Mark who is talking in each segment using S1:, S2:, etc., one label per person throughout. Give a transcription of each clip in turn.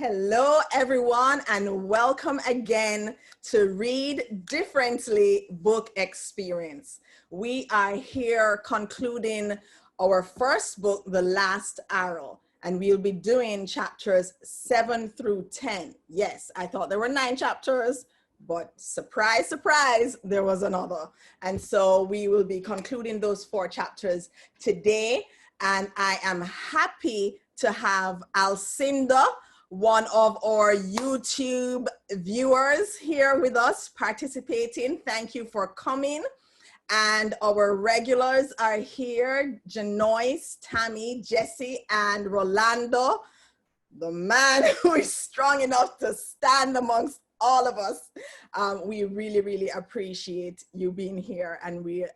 S1: Hello, everyone, and welcome again to Read Differently Book Experience. We are here concluding our first book, The Last Arrow, and we'll be doing chapters 7 through 10. Yes, I thought there were 9 chapters, but surprise, surprise, there was another. And so we will be concluding those 4 chapters today, and I am happy to have Alcinda, one of our YouTube viewers, here with us participating. Thank you for coming. And our regulars are here: Janoyce, Tammy, Jesse, and Rolando, the man who is strong enough to stand amongst all of us. We really, really appreciate you being here, and we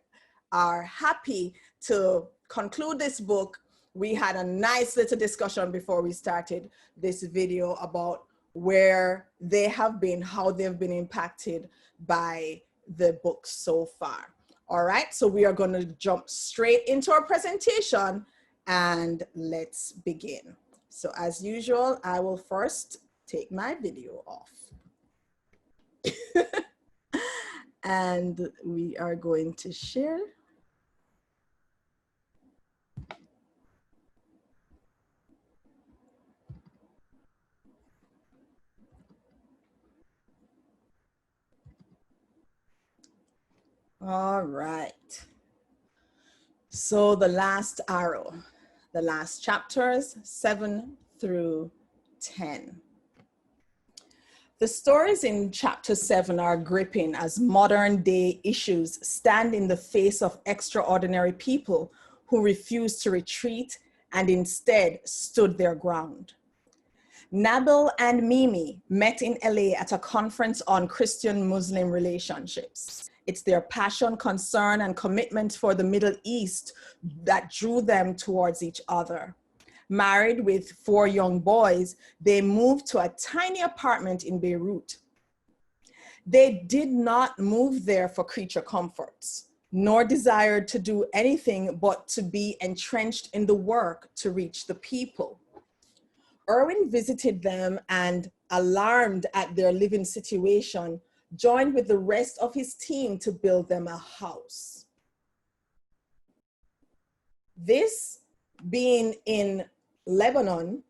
S1: are happy to conclude this book. We had a nice little discussion before we started this video about where they have been, how they've been impacted by the book so far. All right, so we are going to jump straight into our presentation and let's begin. So as usual, I will first take my video off. And we are going to share. All right. So The Last Arrow, the last chapters, 7 through 10. The stories in chapter 7 are gripping as modern day issues stand in the face of extraordinary people who refused to retreat and instead stood their ground. Nabil and Mimi met in LA at a conference on Christian-Muslim relationships. It's their passion, concern, and commitment for the Middle East that drew them towards each other. Married with 4 young boys, they moved to a tiny apartment in Beirut. They did not move there for creature comforts, nor desired to do anything but to be entrenched in the work to reach the people. Erwin visited them and, alarmed at their living situation, joined with the rest of his team to build them a house. This, being in Lebanon,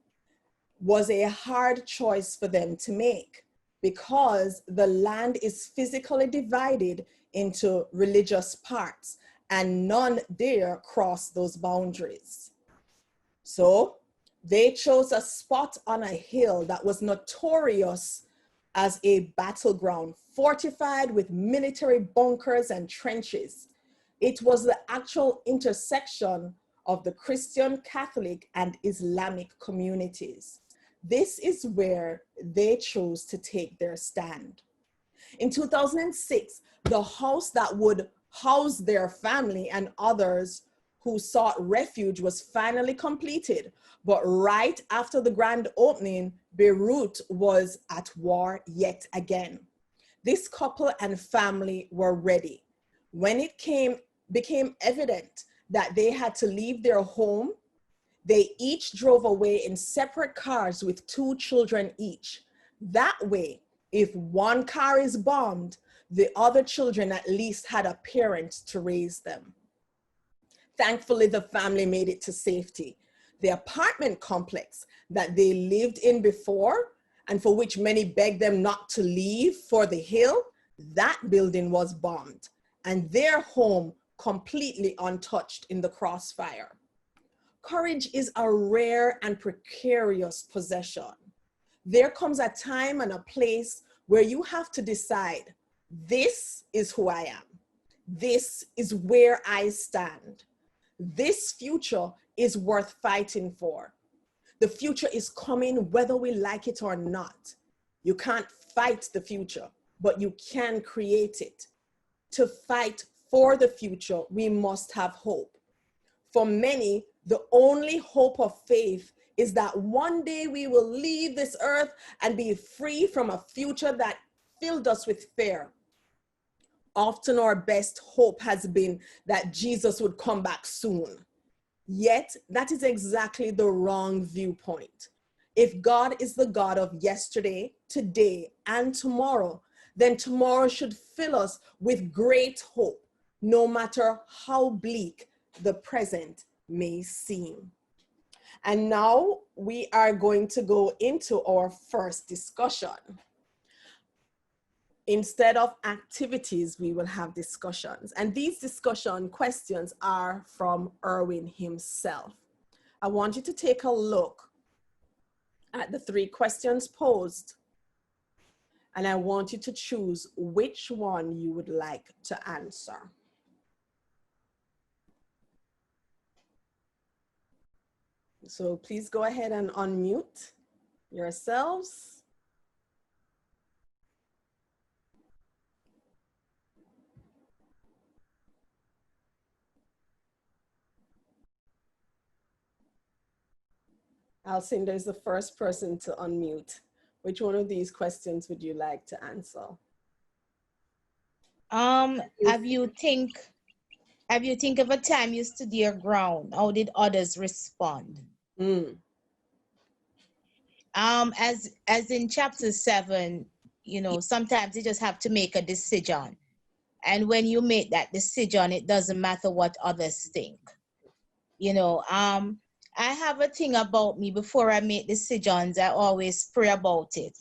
S1: was a hard choice for them to make because the land is physically divided into religious parts and none dare cross those boundaries. So they chose a spot on a hill that was notorious as a battleground, fortified with military bunkers and trenches. It was the actual intersection of the Christian, Catholic, and Islamic communities. This is where they chose to take their stand. In 2006, the house that would house their family and others who sought refuge was finally completed. But right after the grand opening, Beirut was at war yet again. This couple and family were ready. When it became evident that they had to leave their home, they each drove away in separate cars with 2 children each. That way, if one car is bombed, the other children at least had a parent to raise them. Thankfully, the family made it to safety. The apartment complex that they lived in before, and for which many begged them not to leave for the hill, that building was bombed, and their home completely untouched in the crossfire. Courage is a rare and precarious possession. There comes a time and a place where you have to decide, this is who I am. This is where I stand. This future is worth fighting for. The future is coming whether we like it or not. You can't fight the future, but you can create it. To fight for the future, we must have hope. For many, the only hope of faith is that one day we will leave this earth and be free from a future that filled us with fear. Often our best hope has been that Jesus would come back soon. Yet, that is exactly the wrong viewpoint. If God is the God of yesterday, today, and tomorrow, then tomorrow should fill us with great hope, no matter how bleak the present may seem. And now we are going to go into our first discussion. Instead of activities, we will have discussions. And these discussion questions are from Erwin himself. I want you to take a look at the 3 questions posed, and I want you to choose which one you would like to answer. So please go ahead and unmute yourselves. Alcinda is the first person to unmute. Which one of these questions would you like to answer?
S2: Have you think of a time you stood your ground? How did others respond? As in chapter 7, you know, sometimes you just have to make a decision. And when you make that decision, it doesn't matter what others think. You know, I have a thing about me. Before I make decisions, I always pray about it,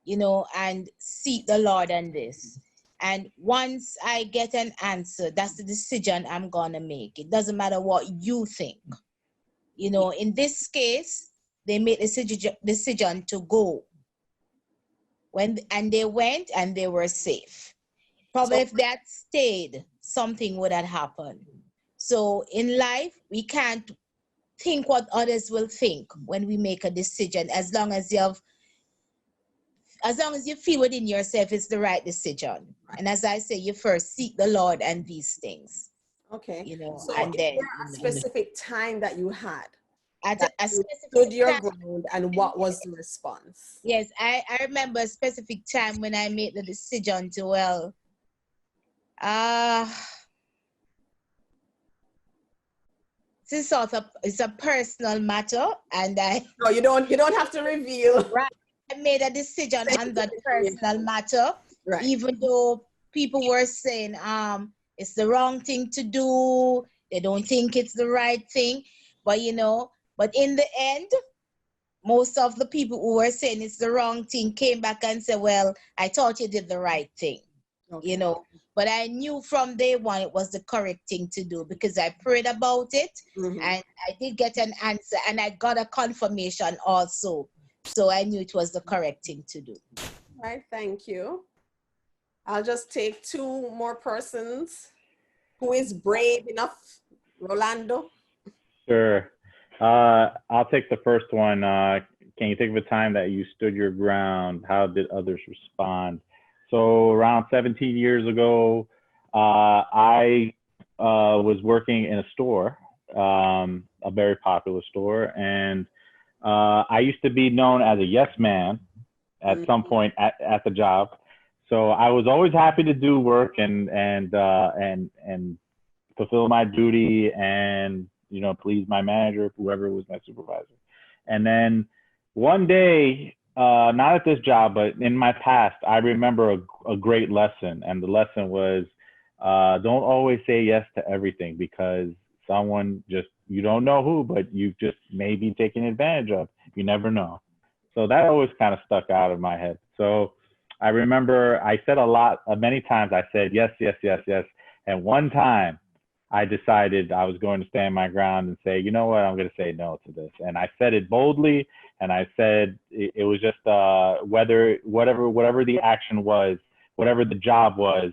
S2: you know, and seek the Lord on this. And once I get an answer, that's the decision I'm going to make. It doesn't matter what you think. You know, in this case, they made a decision to go. And they went and they were safe. Probably if they had stayed, something would have happened. So in life, we can't think what others will think when we make a decision, as long as you feel within yourself it's the right decision. And as I say, you first seek the Lord and these things.
S1: Okay.
S2: You know,
S1: so
S2: and then
S1: a specific time that you had
S2: at a specific
S1: stood your
S2: time,
S1: ground, and what was the response?
S2: Yes, I remember a specific time when I made the decision to, well, it's a personal matter, and
S1: No, you don't have to reveal.
S2: Right. I made a decision on that personal matter,
S1: right.
S2: Even though people were saying it's the wrong thing to do, they don't think it's the right thing, but you know, but in the end, most of the people who were saying it's the wrong thing came back and said, well, I thought you did the right thing. Okay. You know, but I knew from day one it was the correct thing to do because I prayed about it, and I did get an answer, and I got a confirmation also. So I knew it was the correct thing to do.
S1: All right, thank you. I'll just take 2 more persons. Who is brave enough? Rolando?
S3: Sure. I'll take the first one. Can you think of a time that you stood your ground? How did others respond? So around 17 years ago, I was working in a store, a very popular store, and I used to be known as a yes man at some point at the job. So I was always happy to do work and fulfill my duty and, you know, please my manager, whoever was my supervisor. And then one day, not at this job, but in my past, I remember a great lesson. And the lesson was, don't always say yes to everything, because someone just, you don't know who, but you just may be taken advantage of. You never know. So that always kind of stuck out of my head. So I remember I said many times I said yes, yes, yes, yes. And one time I decided I was going to stand my ground and say, you know what, I'm going to say no to this. And I said it boldly. And I said it was just whatever the action was, whatever the job was,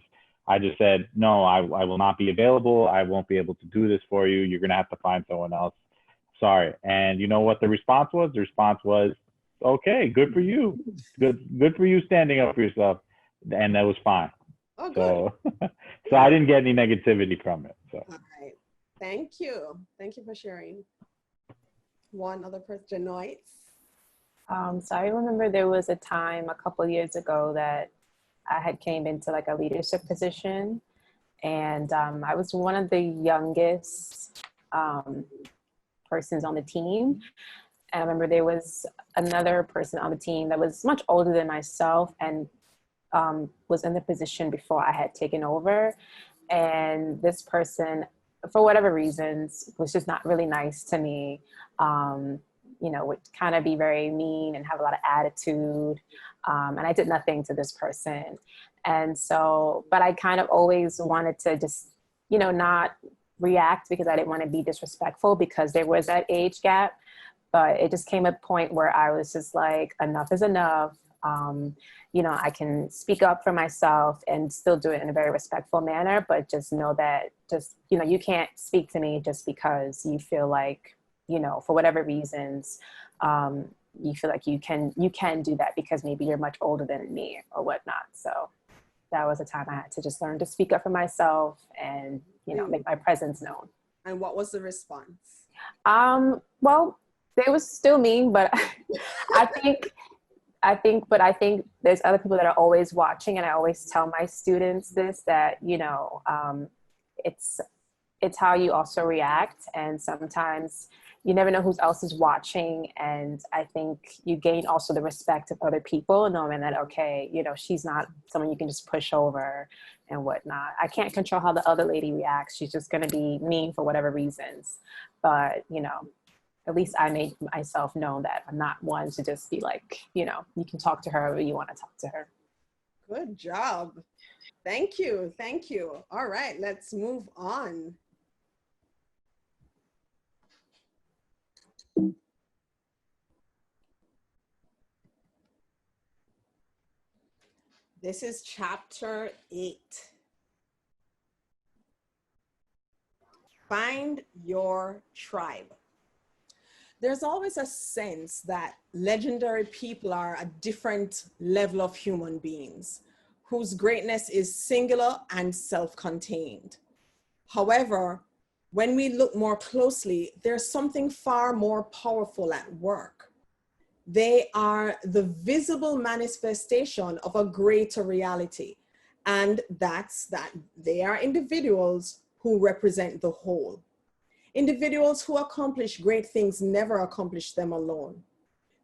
S3: I just said, no, I will not be available. I won't be able to do this for you. You're going to have to find someone else. Sorry. And you know what the response was? The response was, okay, good for you. Good for you standing up for yourself. And that was fine.
S1: Oh, good.
S3: So I didn't get any negativity from it. So.
S1: All right. Thank you. Thank you for sharing. One other person, Janoit.
S4: So I remember there was a time a couple years ago that I had came into like a leadership position, and I was one of the youngest persons on the team. And I remember there was another person on the team that was much older than myself and was in the position before I had taken over. And this person, for whatever reasons, was just not really nice to me. You know, would kind of be very mean and have a lot of attitude. And I did nothing to this person. And so, but I kind of always wanted to just, you know, not react because I didn't want to be disrespectful because there was that age gap. But it just came a point where I was just like, enough is enough. You know, I can speak up for myself and still do it in a very respectful manner, but just know that just, you know, you can't speak to me just because you feel like, you know, for whatever reasons, you feel like you can do that because maybe you're much older than me or whatnot. So that was a time I had to just learn to speak up for myself and, you know, make my presence known.
S1: And what was the response?
S4: Well, they was still mean, but I think there's other people that are always watching, and I always tell my students this, that, you know, it's how you also react, and sometimes you never know who else is watching. And I think you gain also the respect of other people, knowing that, okay, you know, she's not someone you can just push over and whatnot. I can't control how the other lady reacts. She's just going to be mean for whatever reasons. But, you know, at least I made myself known that I'm not one to just be like, you know, you can talk to her however you want to talk to her.
S1: Good job. Thank you. Thank you. All right, let's move on. This is chapter 8. Find your tribe. There's always a sense that legendary people are a different level of human beings whose greatness is singular and self-contained. However, when we look more closely, there's something far more powerful at work. They are the visible manifestation of a greater reality, and that's that they are individuals who represent the whole. Individuals who accomplish great things never accomplish them alone.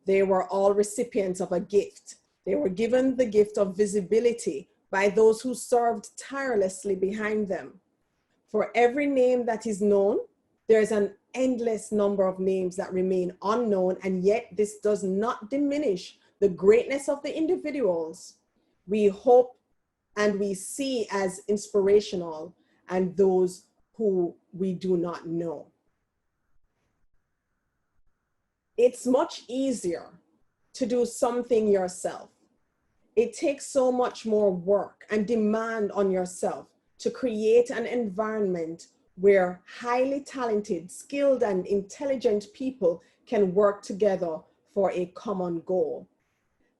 S1: They were all recipients of a gift. They were given the gift of visibility by those who served tirelessly behind them. For every name that is known, there's an endless number of names that remain unknown, and yet this does not diminish the greatness of the individuals we hope and we see as inspirational and those who we do not know. It's much easier to do something yourself. It takes so much more work and demand on yourself to create an environment where highly talented, skilled, and intelligent people can work together for a common goal.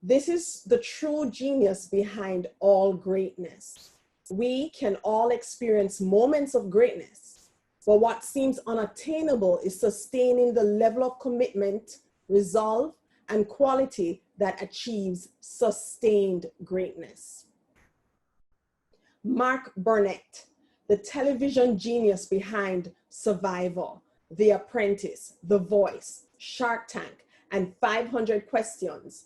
S1: This is the true genius behind all greatness. We can all experience moments of greatness, but what seems unattainable is sustaining the level of commitment, resolve, and quality that achieves sustained greatness. Mark Burnett, the television genius behind Survivor, The Apprentice, The Voice, Shark Tank, and 500 Questions,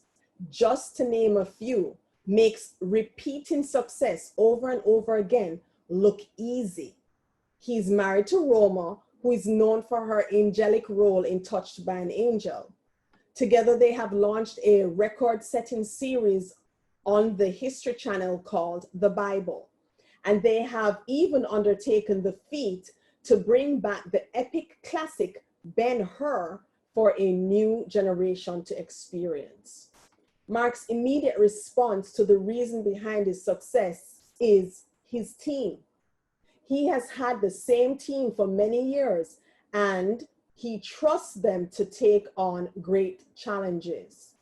S1: just to name a few, makes repeating success over and over again look easy. He's married to Roma, who is known for her angelic role in Touched by an Angel. Together, they have launched a record-setting series on the History Channel called The Bible. And they have even undertaken the feat to bring back the epic classic Ben-Hur for a new generation to experience. Mark's immediate response to the reason behind his success is his team. He has had the same team for many years, and he trusts them to take on great challenges.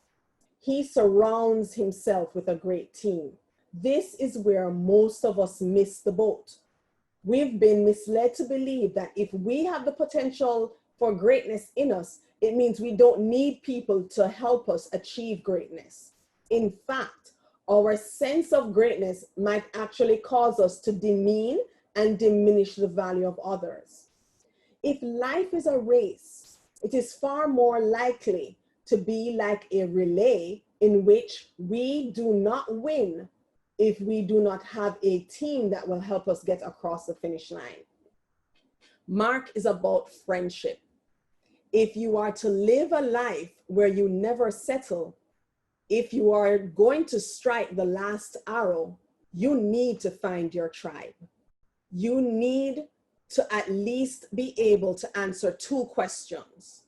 S1: He surrounds himself with a great team. This is where most of us miss the boat. We've been misled to believe that if we have the potential for greatness in us, it means we don't need people to help us achieve greatness. In fact, our sense of greatness might actually cause us to demean and diminish the value of others. If life is a race, It is far more likely to be like a relay in which we do not win if we do not have a team that will help us get across the finish line. Mark is about friendship. If you are to live a life where you never settle, if you are going to strike the last arrow, you need to find your tribe. You need to at least be able to answer two questions.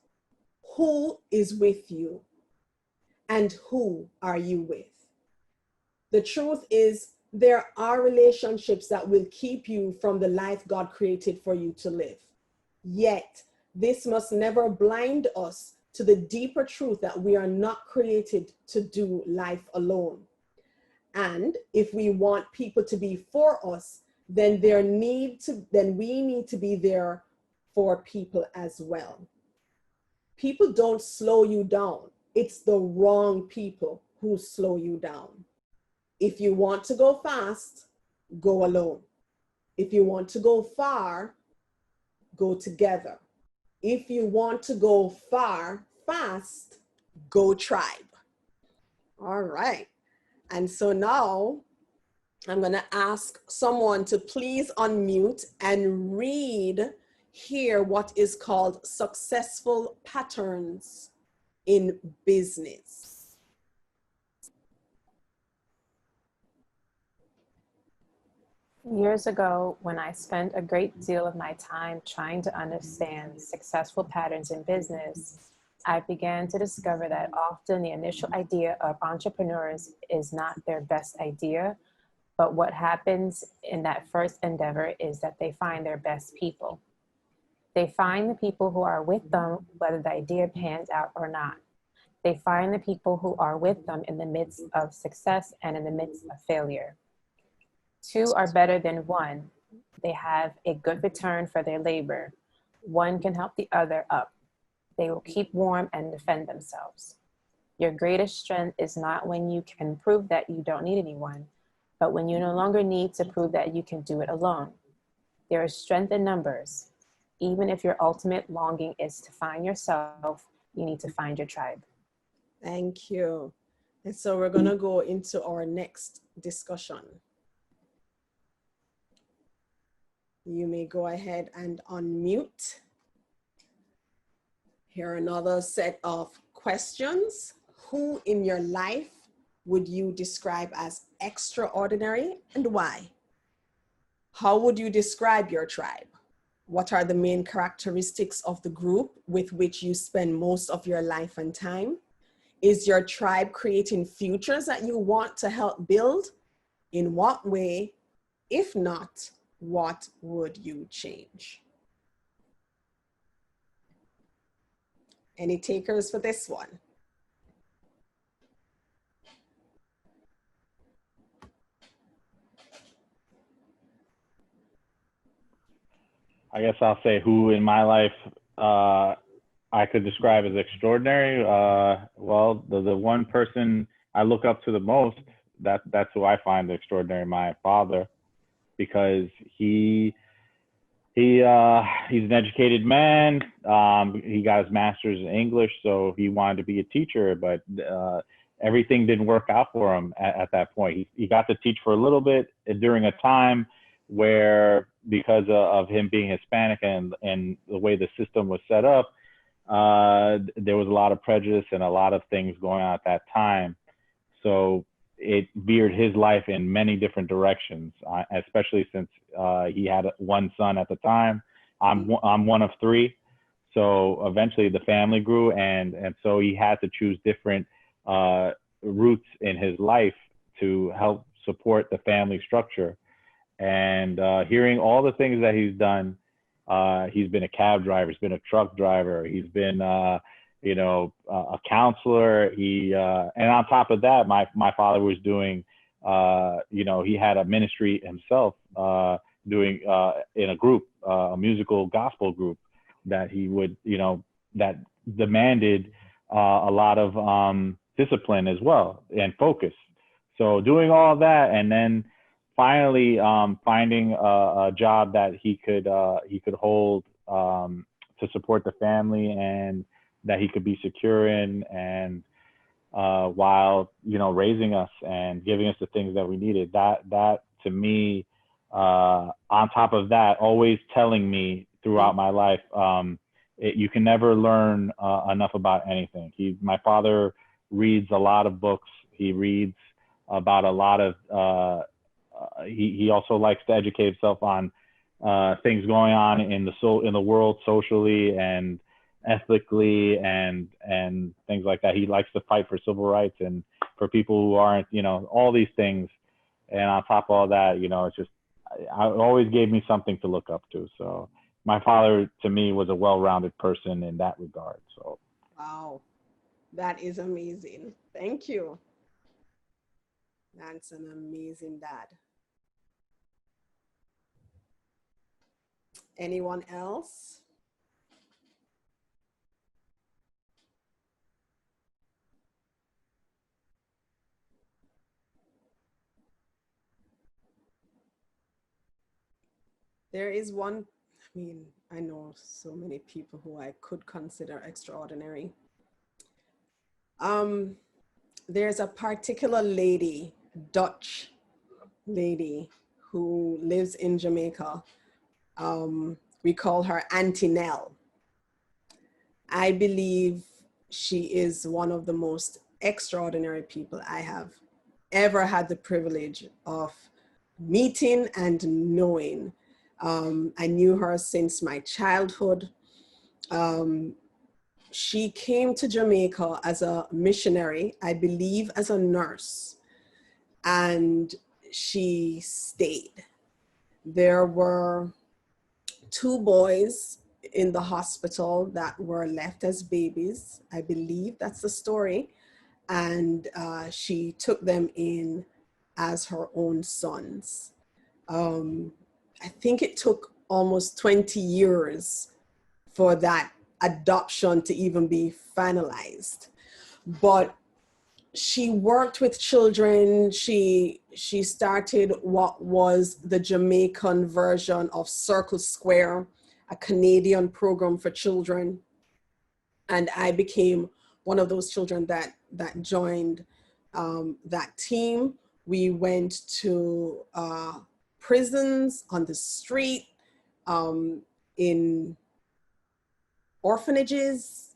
S1: Who is with you? And who are you with? The truth is, there are relationships that will keep you from the life God created for you to live. Yet, this must never blind us to the deeper truth that we are not created to do life alone. And if we want people to be for us, then we need to be there for people as well. People don't slow you down. It's the wrong people who slow you down. If you want to go fast, go alone. If you want to go far, go together. If you want to go far, fast, go tribe. All right. And so now I'm going to ask someone to please unmute and read here what is called successful patterns in business.
S4: Years ago, when I spent a great deal of my time trying to understand successful patterns in business, I began to discover that often the initial idea of entrepreneurs is not their best idea, but what happens in that first endeavor is that they find their best people. They find the people who are with them, whether the idea pans out or not. They find the people who are with them in the midst of success and in the midst of failure. Two are better than one. They have a good return for their labor. One can help the other up. They will keep warm and defend themselves. Your greatest strength is not when you can prove that you don't need anyone, but when you no longer need to prove that you can do it alone. There is strength in numbers. Even if your ultimate longing is to find yourself, you need to find your tribe.
S1: Thank you. And so we're going to go into our next discussion. You may go ahead and unmute. Here are another set of questions. Who in your life would you describe as extraordinary and why? How would you describe your tribe? What are the main characteristics of the group with which you spend most of your life and time? Is your tribe creating futures that you want to help build? In what way? If not, what would you change? Any takers for this one?
S3: I guess I'll say who in my life I could describe as extraordinary. Well, the one person I look up to the most, that's who I find extraordinary, my father, because he's an educated man. He got his master's in English, so he wanted to be a teacher, but everything didn't work out for him at that point. He got to teach for a little bit during a time where, because of him being Hispanic and the way the system was set up, there was a lot of prejudice and a lot of things going on at that time. So it veered his life in many different directions, especially since he had one son at the time. I'm one of three. So eventually the family grew, and so he had to choose different routes in his life to help support the family structure. And hearing all the things that he's done, he's been a cab driver, he's been a truck driver, he's been a counselor. And on top of that, my father was doing, he had a ministry himself, doing in a group, a musical gospel group that he would, that demanded a lot of discipline as well and focus. So doing all that, and then finally finding a job that he could hold to support the family and that he could be secure in, and while, you know, raising us and giving us the things that we needed. That to me, on top of that, always telling me throughout my life, you can never learn enough about anything. My father reads a lot of books. He reads about a lot of, he also likes to educate himself on things going on in the world socially and ethically and things like that. He likes to fight for civil rights and for people who aren't, you know, all these things. And on top of all that, you know, it's just, it always gave me something to look up to. So my father, to me, was a well-rounded person in that regard. So.
S5: Wow, that is amazing. Thank you. That's an amazing dad. Anyone else? There is one, I mean, I know so many people who I could consider extraordinary. There's a particular lady, Dutch lady, who lives in Jamaica. We call her Auntie Nell. I believe she is one of the most extraordinary people I have ever had the privilege of meeting and knowing. I knew her since my childhood. She came to Jamaica as a missionary, I believe as a nurse, and she stayed. There were 2 boys in the hospital that were left as babies. I believe that's the story. And she took them in as her own sons. I think it took almost 20 years for that adoption to even be finalized. But she worked with children. She started what was the Jamaican version of Circle Square, a Canadian program for children. And I became one of those children that joined that team. We went to prisons, on the street, in orphanages,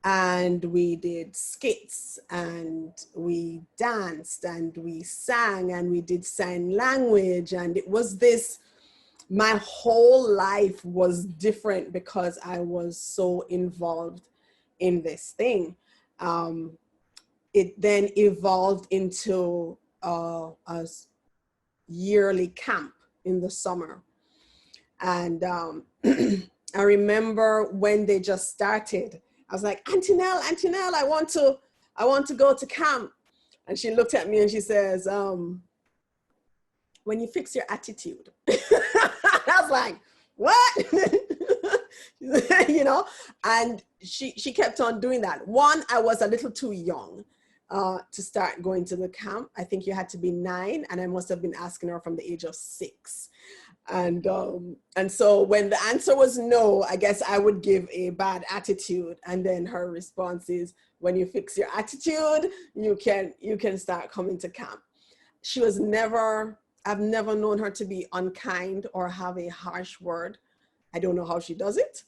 S5: and we did skits, and we danced, and we sang, and we did sign language. And it was this, my whole life was different because I was so involved in this thing. It then evolved into a yearly camp in the summer. And I remember when they just started, I was like, Auntie Nell, I want to go to camp. And she looked at me and she says, when you fix your attitude. I was like, what? You know, and she kept on doing that. One, I was a little too young to start going to the camp. I think you had to be 9, and I must have been asking her from the age of 6. And so when the answer was no, I guess I would give a bad attitude. And then her response is, when you fix your attitude, you can start coming to camp. She was I've never known her to be unkind or have a harsh word. I don't know how she does it.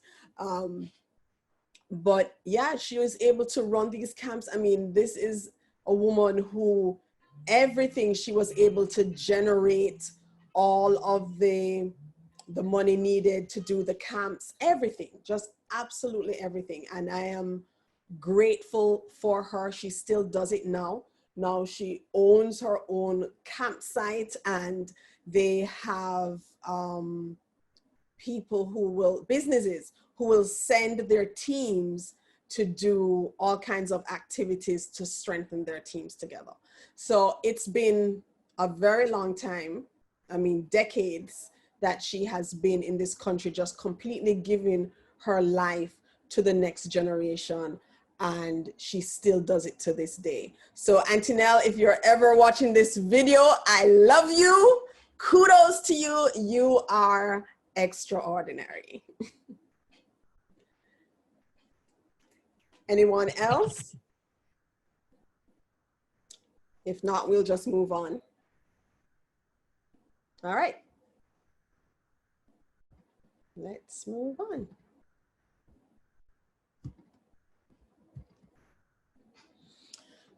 S5: But yeah, she was able to run these camps. I mean, this is a woman who everything, she was able to generate all of the money needed to do the camps, everything, just absolutely everything. And I am grateful for her. She still does it now. Now she owns her own campsite, and they have businesses who will send their teams to do all kinds of activities to strengthen their teams together. So it's been a very long time, I mean, decades, that she has been in this country, just completely giving her life to the next generation. And she still does it to this day. So Auntie Nell, if you're ever watching this video, I love you. Kudos to you. You are extraordinary. Anyone else? If not, we'll just move on. All right. Let's move on.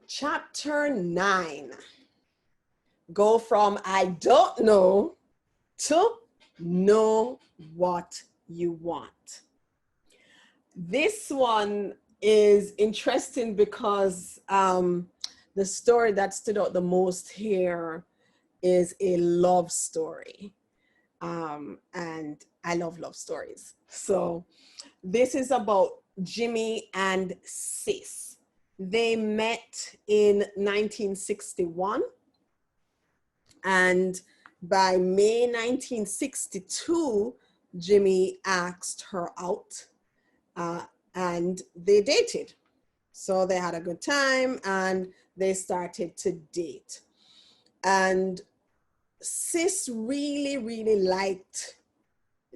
S5: Chapter 9. Go from I don't know to know what you want. This one is interesting because the story that stood out the most here is a love story. And I love love stories. So this is about Jimmy and Sis. They met in 1961. And by May 1962, Jimmy asked her out and they dated. So they had a good time and they started to date. And Sis really, really liked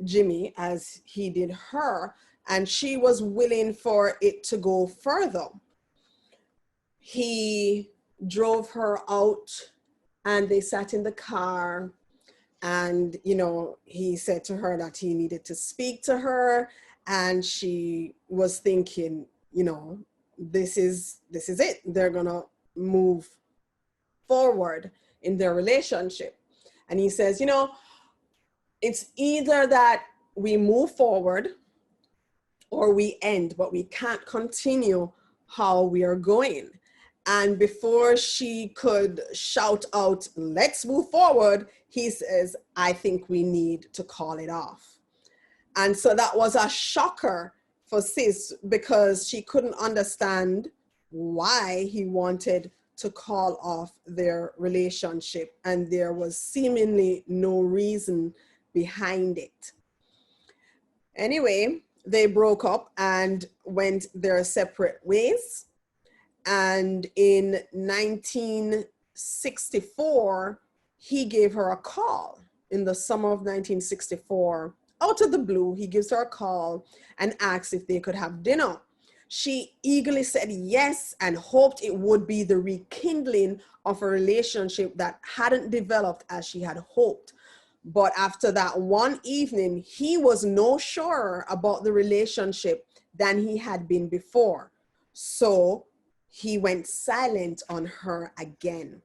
S5: Jimmy as he did her, and she was willing for it to go further. He drove her out and they sat in the car, and he said to her that he needed to speak to her, and she was thinking, this is it. They're gonna move forward in their relationship. And he says, it's either that we move forward or we end, but we can't continue how we are going. And before she could shout out, let's move forward, he says, I think we need to call it off. And so that was a shocker for Sis because she couldn't understand why he wanted to call off their relationship, and there was seemingly no reason behind it. Anyway, they broke up and went their separate ways. And in 1964, he gave her a call. In the summer of 1964, out of the blue, he gives her a call and asks if they could have dinner. She eagerly said yes and hoped it would be the rekindling of a relationship that hadn't developed as she had hoped. But after that one evening, he was no surer about the relationship than he had been before. So he went silent on her again.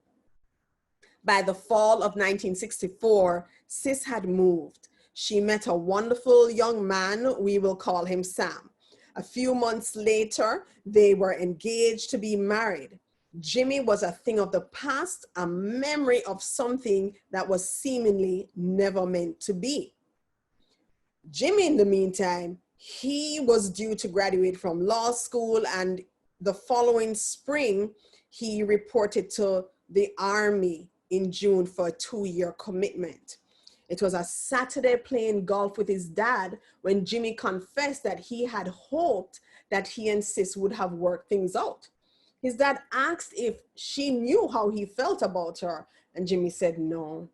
S5: By the fall of 1964, Sis had moved. She met a wonderful young man, we will call him Sam. A few months later, they were engaged to be married. Jimmy was a thing of the past, a memory of something that was seemingly never meant to be. Jimmy, in the meantime, he was due to graduate from law school, and the following spring, he reported to the Army in June for a 2-year commitment. It was a Saturday playing golf with his dad when Jimmy confessed that he had hoped that he and Sis would have worked things out. His dad asked if she knew how he felt about her, and Jimmy said no.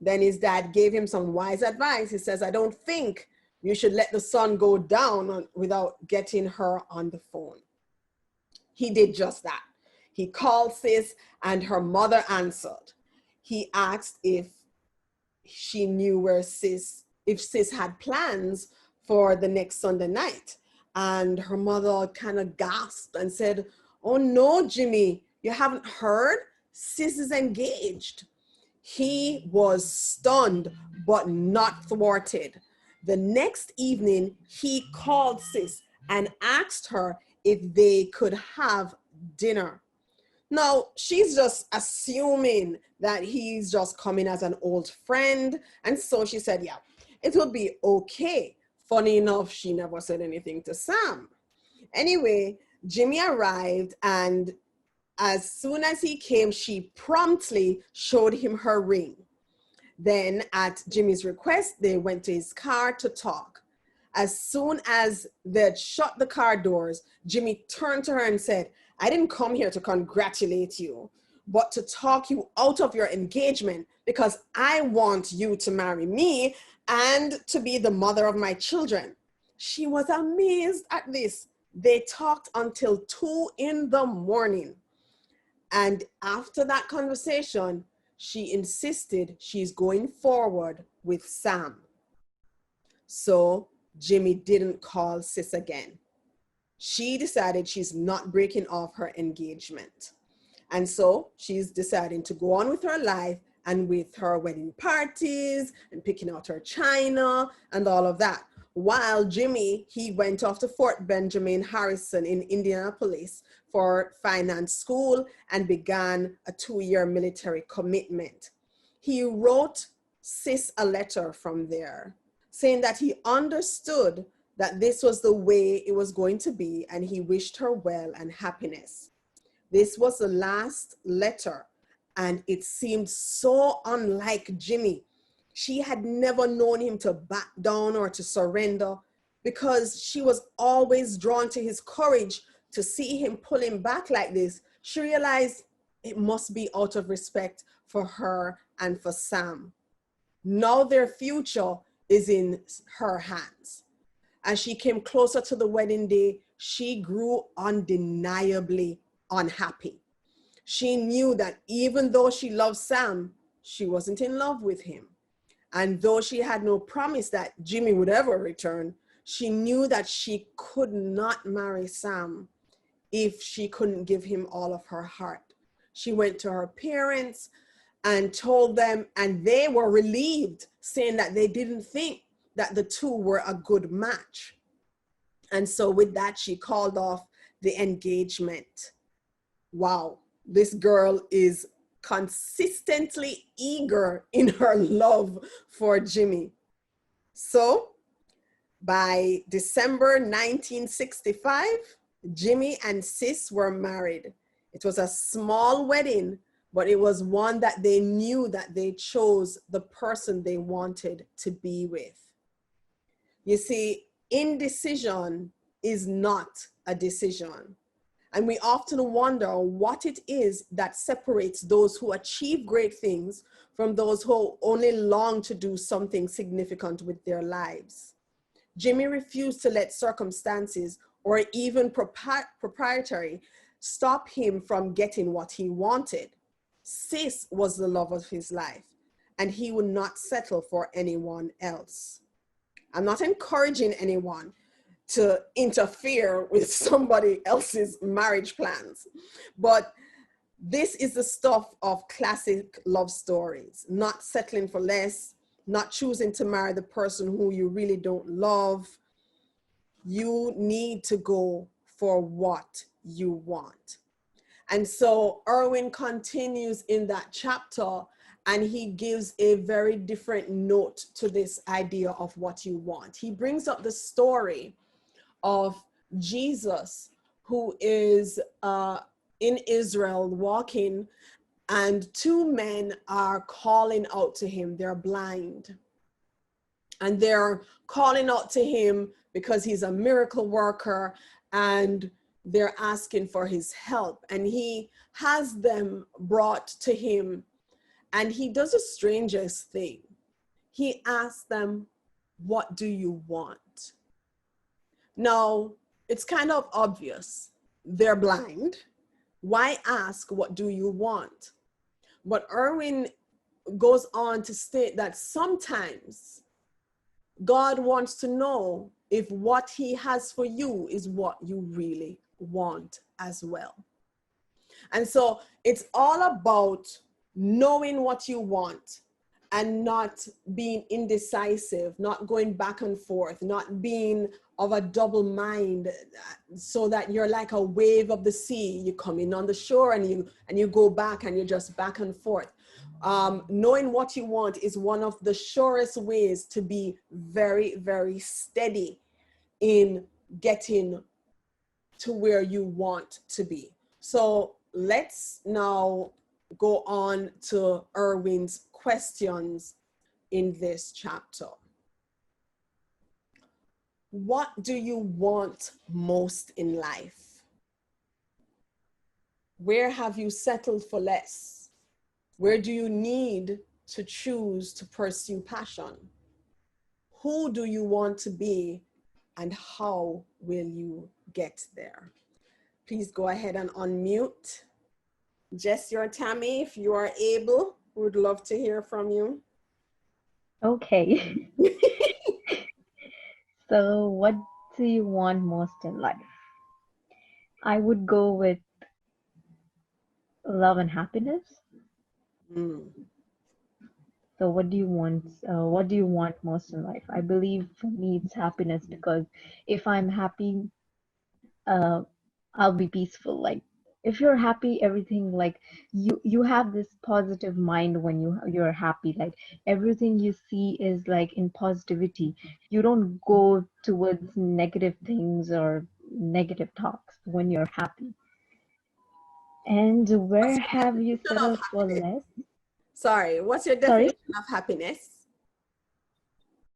S5: Then his dad gave him some wise advice. He says, I don't think you should let the sun go down without getting her on the phone. He did just that. He called Sis and her mother answered. He asked if she knew where if Sis had plans for the next Sunday night. And her mother kind of gasped and said, oh no, Jimmy, you haven't heard? Sis is engaged. He was stunned, but not thwarted. The next evening, he called Sis and asked her if they could have dinner. Now, she's just assuming that he's just coming as an old friend. And so she said, yeah, it would be okay. Funny enough, she never said anything to Sam. Anyway, Jimmy arrived, and as soon as he came, she promptly showed him her ring. Then at Jimmy's request, they went to his car to talk. As soon as they'd shut the car doors, Jimmy turned to her and said, I didn't come here to congratulate you, but to talk you out of your engagement because I want you to marry me and to be the mother of my children. She was amazed at this. They talked until 2 in the morning. And after that conversation, she insisted she's going forward with Sam. So Jimmy didn't call sis again. She decided she's not breaking off her engagement. And so she's deciding to go on with her life and with her wedding parties and picking out her china and all of that. While Jimmy, he went off to Fort Benjamin Harrison in Indianapolis for finance school and began a 2-year military commitment. He wrote sis a letter from there saying that he understood that this was the way it was going to be and he wished her well and happiness. This was the last letter and it seemed so unlike Jimmy. She had never known him to back down or to surrender because she was always drawn to his courage. To see him pulling back like this, she realized it must be out of respect for her and for Sam. Now their future is in her hands. As she came closer to the wedding day, she grew undeniably unhappy. She knew that even though she loved Sam, she wasn't in love with him. And though she had no promise that Jimmy would ever return, she knew that she could not marry Sam if she couldn't give him all of her heart. She went to her parents and told them, and they were relieved, saying that they didn't think that the two were a good match. And so with that, she called off the engagement. Wow, this girl is consistently eager in her love for Jimmy. So by December 1965, Jimmy and sis were married. It was a small wedding, but it was one that they knew that they chose the person they wanted to be with. You see, indecision is not a decision. And we often wonder what it is that separates those who achieve great things from those who only long to do something significant with their lives. Jimmy refused to let circumstances or even proprietary stop him from getting what he wanted. Sis was the love of his life, and he would not settle for anyone else. I'm not encouraging anyone to interfere with somebody else's marriage plans, but this is the stuff of classic love stories: not settling for less, not choosing to marry the person who you really don't love. You need to go for what you want. And so Erwin continues in that chapter, and he gives a very different note to this idea of what you want. He brings up the story of Jesus, who is in Israel walking, and 2 men are calling out to him. They're blind. And they're calling out to him because he's a miracle worker, and they're asking for his help. And he has them brought to him, and he does the strangest thing. He asks them, "What do you want?" Now, it's kind of obvious. They're blind. Why ask, "What do you want?" But Erwin goes on to state that sometimes God wants to know if what he has for you is what you really want as well. And so it's all about knowing what you want and not being indecisive, not going back and forth, not being of a double mind, so that you're like a wave of the sea. You come in on the shore and you go back and you're just back and forth. Knowing what you want is one of the surest ways to be very, very steady in getting to where you want to be. So let's now go on to Erwin's questions in this chapter. What do you want most in life? Where have you settled for less? Where do you need to choose to pursue passion? Who do you want to be and how will you get there? Please go ahead and unmute. Jess or Tammy, if you are able, we would love to hear from you.
S6: Okay. So what do you want most in life? I would go with love and happiness.
S5: Mm.
S6: So what do you want? What do you want most in life? I believe for me it's happiness, because if I'm happy, I'll be peaceful. Like if you're happy, everything, like you have this positive mind when you're happy. Like everything you see is like in positivity. You don't go towards negative things or negative talks when you're happy. And where have you
S5: Definition of
S6: settled for
S5: happiness?
S6: less?
S5: Sorry, what's your
S6: Sorry?
S5: definition of happiness?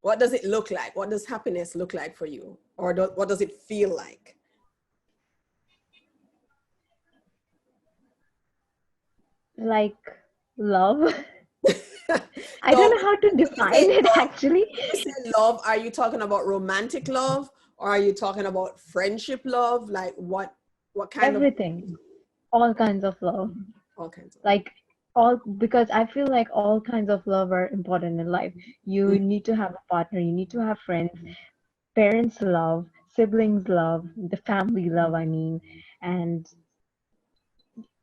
S5: What does it look like? What does happiness look like for you? Or what does it feel like?
S6: Like love. I
S5: No,
S6: don't know how to
S5: when you
S6: define
S5: say
S6: it
S5: love,
S6: actually.
S5: when you say love, are you talking about romantic love, or are you talking about friendship love? Like what kind
S6: Everything. All kinds of love.
S5: of all kinds of
S6: Like because I feel like all kinds of love are important in life. You need to have a partner, you need to have friends, parents love, siblings love, the family love, I mean. And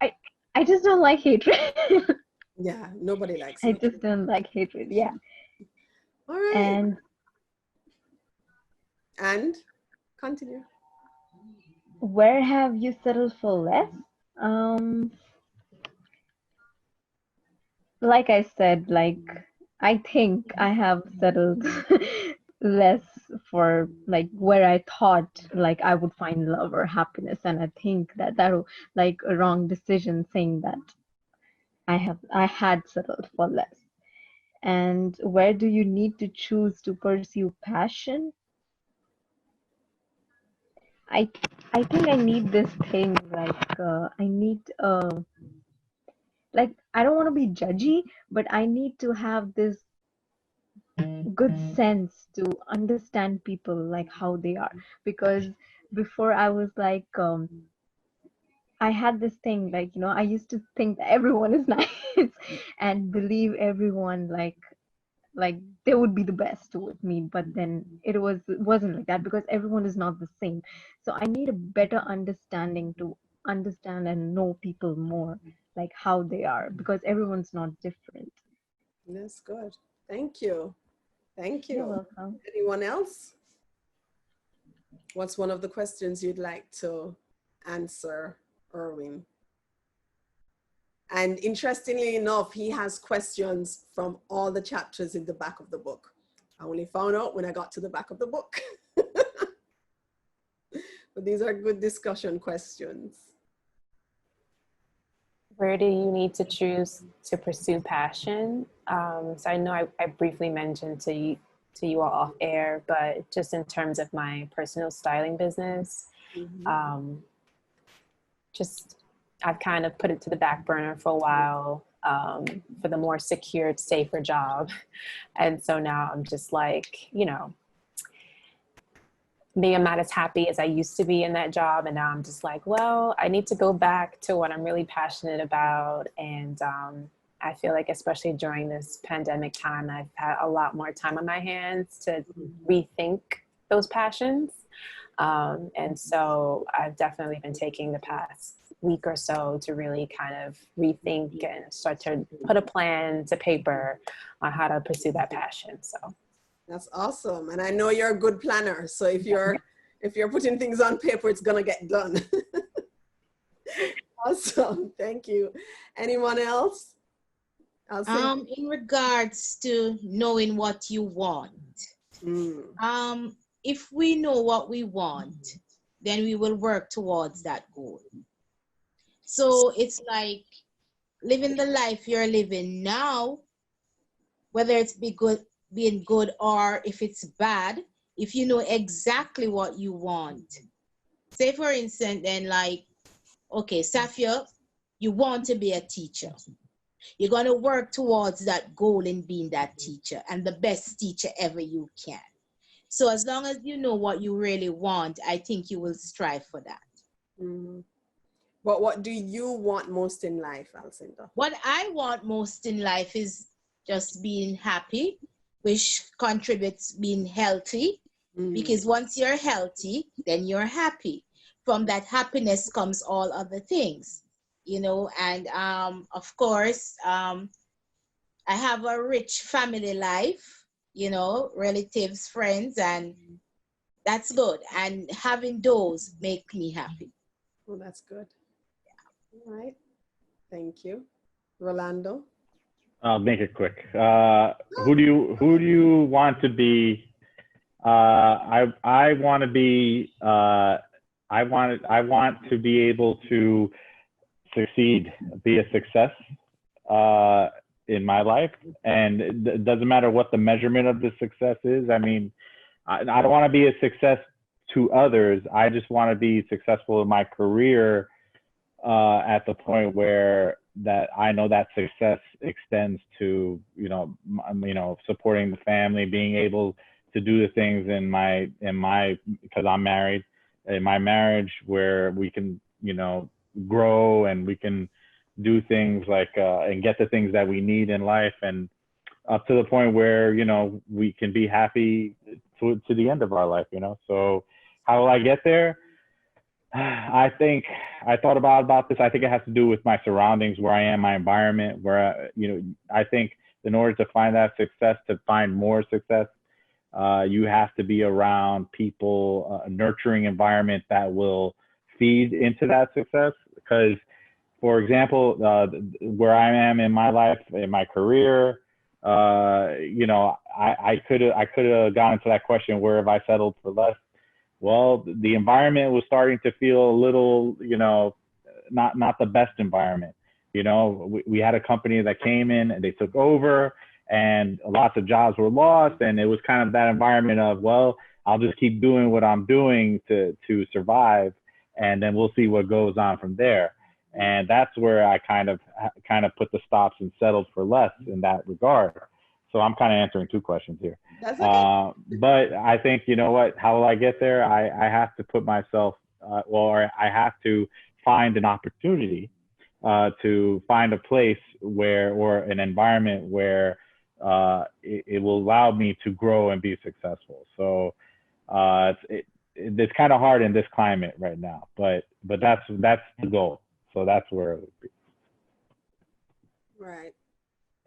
S6: I just don't like hatred.
S5: yeah, nobody likes
S6: I
S5: it.
S6: just don't like hatred, yeah.
S5: All right.
S6: And
S5: Continue.
S6: where have you settled for less? Like I said, like I think I have settled less for like where I thought like I would find love or happiness, and I think that was like a wrong decision saying that I had settled for less. And where do you need to choose to pursue passion? I I think I need this thing, like I need like I don't want to be judgy, but I need to have this good sense to understand people like how they are. Because before I was like I had this thing, like, you know, I used to think that everyone is nice and believe everyone like they would be the best with me, but then it wasn't like that, because everyone is not the same. So I need a better understanding to understand and know people more, like how they are, because everyone's not different.
S5: That's good. Thank you. Thank you.
S6: You're welcome.
S5: Anyone else? What's one of the questions you'd like to answer, Erwin? And interestingly enough, he has questions from all the chapters in the back of the book. I only found out when I got to the back of the book. But these are good discussion questions.
S4: Where do you need to choose to pursue passion? So I know I briefly mentioned to you all off air, but just in terms of my personal styling business, just I've kind of put it to the back burner for a while for the more secured, safer job. And so now I'm just like, you know, maybe I'm not as happy as I used to be in that job. And now I'm just like, well, I need to go back to what I'm really passionate about. And I feel like, especially during this pandemic time, I've had a lot more time on my hands to rethink those passions. And so I've definitely been taking the past week or so to really kind of rethink and start to put a plan to paper on how to pursue that passion. So
S5: that's awesome. And I know you're a good planner. So if you're putting things on paper, it's gonna get done. Awesome. Thank you. Anyone else?
S2: In regards to knowing what you want, if we know what we want, then we will work towards that goal. So it's like living the life you're living now, whether it's being good or if it's bad, if you know exactly what you want. Say for instance, then like, okay, Safiya, you want to be a teacher. You're going to work towards that goal in being that teacher and the best teacher ever you can. So as long as you know what you really want, I think you will strive for that.
S5: Mm-hmm. But what do you want most in life, Alcinda?
S2: What I want most in life is just being happy, which contributes being healthy.
S5: Mm-hmm.
S2: Because once you're healthy, then you're happy. From that happiness comes all other things, you know. And of course, I have a rich family life, you know, relatives, friends, and that's good. And having those make me happy.
S5: Well, that's good. All right. Thank you. Rolando?
S3: I'll make it quick. Who do you want to be? I want to be. I want to be able to succeed, be a success in my life, and it doesn't matter what the measurement of the success is. I mean, I don't want to be a success to others. I just want to be successful in my career at the point where that I know that success extends to, supporting the family, being able to do the things in my, because I'm married, in my marriage where we can, grow and we can do things like, and get the things that we need in life, and up to the point where, we can be happy to the end of our life, So how will I get there? I think I thought about this. I think it has to do with my surroundings, where I am, my environment, where, I think in order to find that success, to find more success, you have to be around people, a nurturing environment that will feed into that success. Because, for example, where I am in my life, in my career, I could have gone into that question, where have I settled for less? Well, the environment was starting to feel a little, not the best environment. We had a company that came in and they took over, and lots of jobs were lost. And it was kind of that environment of, well, I'll just keep doing what I'm doing to survive, and then we'll see what goes on from there. And that's where I kind of put the stops and settled for less in that regard. So I'm kind of answering two questions here.
S5: That's okay.
S3: But I think, how will I get there? I have to put myself, or I have to find an opportunity to find a place where, or an environment where it will allow me to grow and be successful. So it's kind of hard in this climate right now, but that's the goal. So that's where it would be.
S5: Right.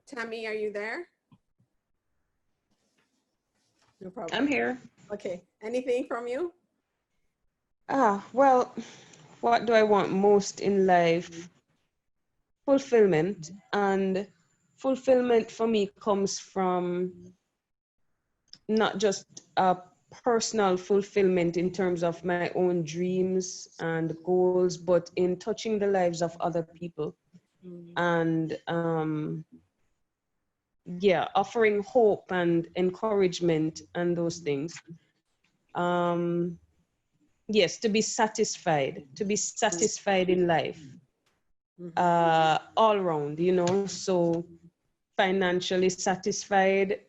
S5: Tammy, are you there? No problem.
S7: I'm here.
S5: Okay. Anything from you?
S7: Well, what do I want most in life? Fulfillment. And fulfillment for me comes from not just a personal fulfillment in terms of my own dreams and goals, but in touching the lives of other people. And offering hope and encouragement and those things. Yes, to be satisfied in life, all around, so financially satisfied,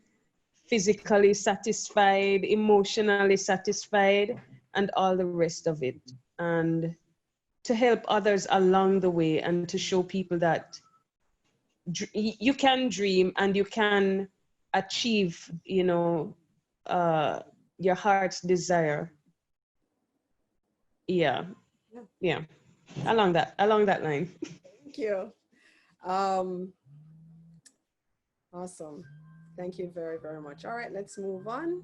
S7: physically satisfied, emotionally satisfied, and all the rest of it. And to help others along the way, and to show people that you can dream and you can achieve, your heart's desire. Yeah. Along that line.
S5: Thank you. Awesome. Thank you very, very much. All right, let's move on.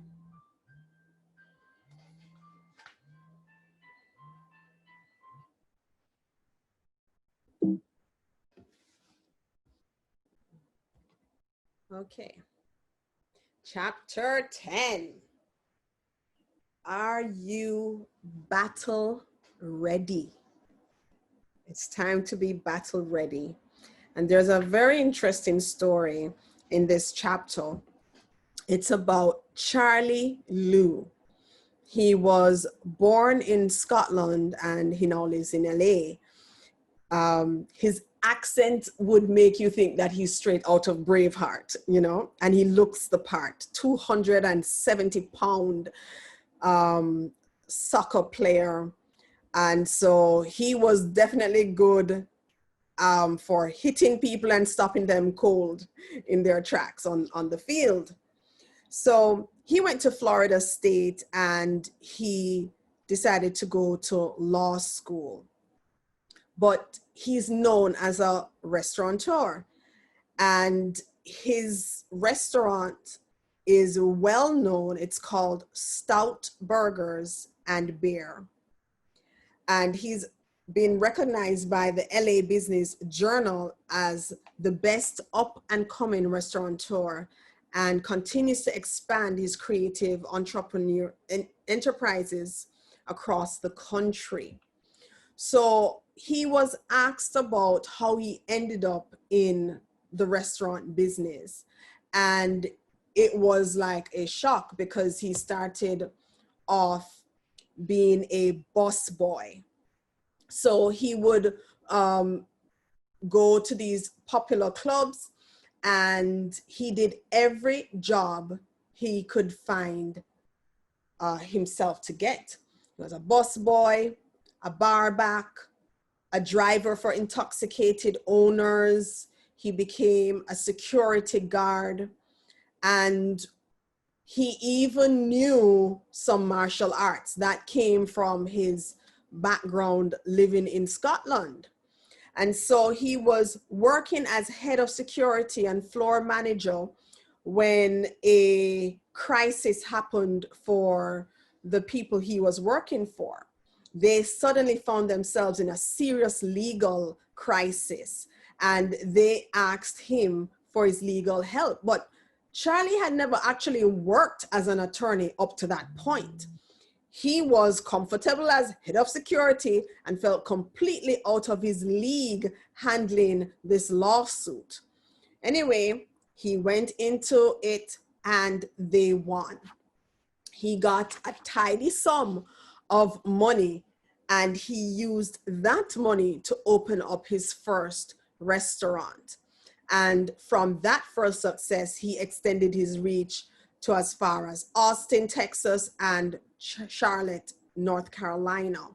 S5: Okay. Chapter 10. Are you battle ready? It's time to be battle ready. And there's a very interesting story in this chapter. It's about Charlie Lou. He was born in Scotland and he now lives in LA. His accent would make you think that he's straight out of Braveheart, you know, and he looks the part. 270-pound soccer player. And so he was definitely good for hitting people and stopping them cold in their tracks on the field. So he went to Florida State and he decided to go to law school. But he's known as a restaurateur, and his restaurant is well known. It's called Stout Burgers and Beer. And he's been recognized by the LA Business Journal as the best up and coming restaurateur, and continues to expand his creative entrepreneur enterprises across the country. So he was asked about how he ended up in the restaurant business. And it was like a shock, because he started off being a bus boy. So he would go to these popular clubs, and he did every job he could find himself to get. He was a bus boy, a barback, a driver for intoxicated owners. He became a security guard, and he even knew some martial arts that came from his background living in Scotland. And so he was working as head of security and floor manager when a crisis happened for the people he was working for. They suddenly found themselves in a serious legal crisis, and they asked him for his legal help. But Charlie had never actually worked as an attorney up to that point. He was comfortable as head of security and felt completely out of his league handling this lawsuit. Anyway, he went into it and they won. He got a tidy sum of money, and he used that money to open up his first restaurant. And from that first success, he extended his reach to as far as Austin, Texas, and Charlotte, North Carolina.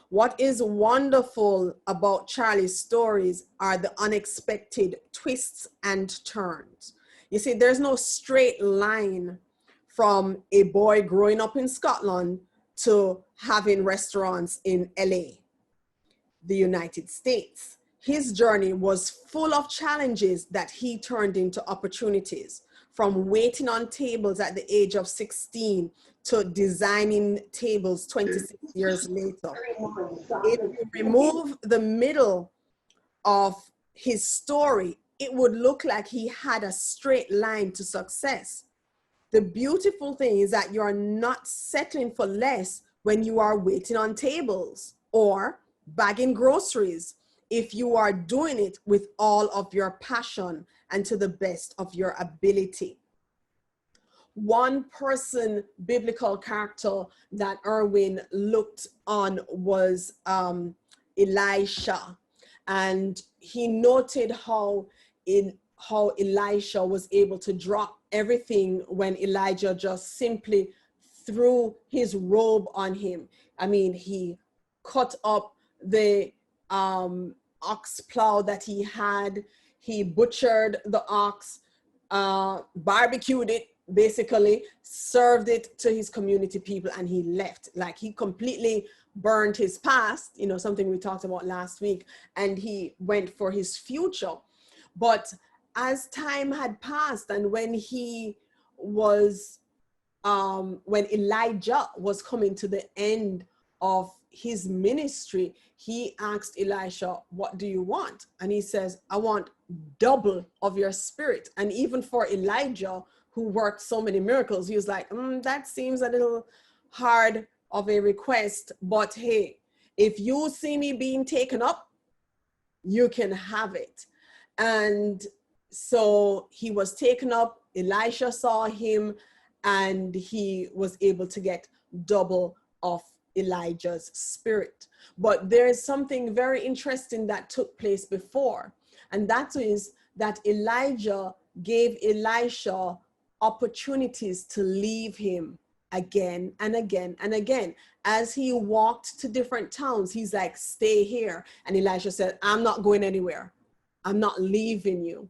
S5: What is wonderful about Charlie's stories are the unexpected twists and turns. You see, there's no straight line from a boy growing up in Scotland to having restaurants in LA, the United States. His journey was full of challenges that he turned into opportunities, from waiting on tables at the age of 16 to designing tables 26 years later. If you remove the middle of his story, it would look like he had a straight line to success. The beautiful thing is that you are not settling for less when you are waiting on tables or bagging groceries, if you are doing it with all of your passion and to the best of your ability. One person biblical character that Erwin looked on was Elisha, and he noted how Elisha was able to drop everything when Elijah just simply threw his robe on him. I mean, he cut up the ox plow that he had, he butchered the ox, barbecued it, basically served it to his community people, and he left. Like, he completely burned his past, you know, something we talked about last week, and he went for his future. But as time had passed, and when he was when Elijah was coming to the end of his ministry, he asked Elisha, "What do you want?" And he says, "I want double of your spirit." And even for Elijah, who worked so many miracles, he was like, that seems a little hard of a request, but hey, if you see me being taken up, you can have it. And so he was taken up, Elisha saw him, and he was able to get double of Elijah's spirit. But there is something very interesting that took place before, and that is that Elijah gave Elisha opportunities to leave him again and again and again. As he walked to different towns, he's like, stay here. And Elisha said, I'm not going anywhere. I'm not leaving you.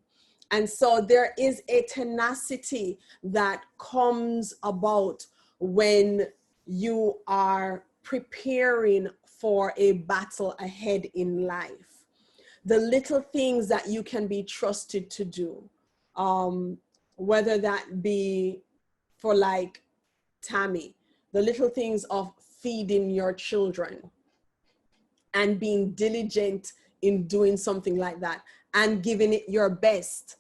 S5: And so there is a tenacity that comes about when you are preparing for a battle ahead in life. The little things that you can be trusted to do, whether that be for like Tammy, the little things of feeding your children and being diligent in doing something like that and giving it your best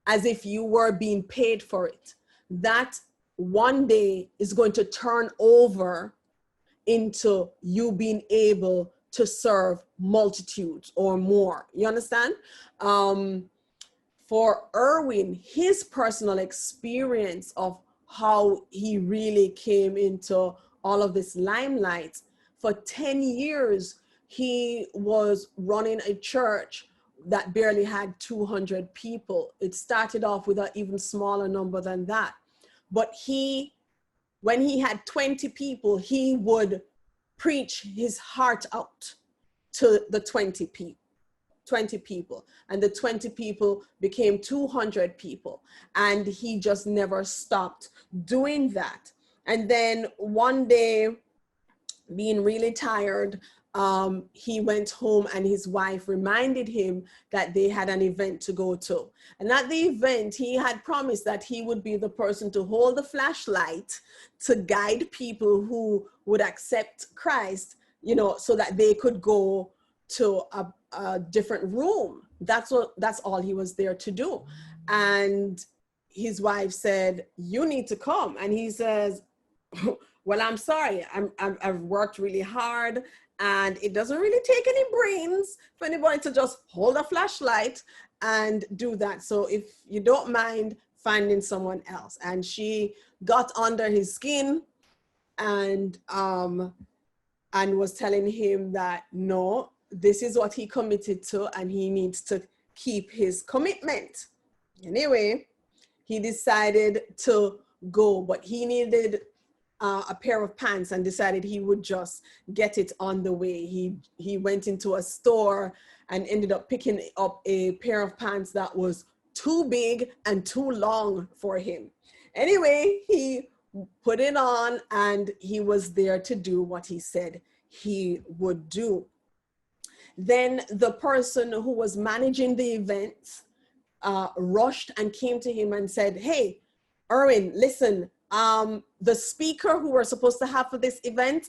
S5: as if you were being paid for it. That one day is going to turn over into you being able to serve multitudes or more. You understand? For Erwin, his personal experience of how he really came into all of this limelight, for 10 years, he was running a church that barely had 200 people. It started off with an even smaller number than that. But when he had 20 people, he would preach his heart out to the 20 people. And the 20 people became 200 people. And he just never stopped doing that. And then one day, being really tired, he went home and his wife reminded him that they had an event to go to. And at the event, he had promised that he would be the person to hold the flashlight to guide people who would accept Christ, so that they could go to a different room. That's all he was there to do. And his wife said, you need to come. And he says, well, I'm sorry, I've worked really hard, and it doesn't really take any brains for anybody to just hold a flashlight and do that. So if you don't mind finding someone else. And she got under his skin and was telling him that, no, this is what he committed to, and he needs to keep his commitment. Anyway, he decided to go, but he needed a pair of pants and decided he would just get it on the way. He went into a store and ended up picking up a pair of pants that was too big and too long for him. Anyway, he put it on and he was there to do what he said he would do. Then the person who was managing the event rushed and came to him and said, hey, Erwin, listen, the speaker who we're supposed to have for this event,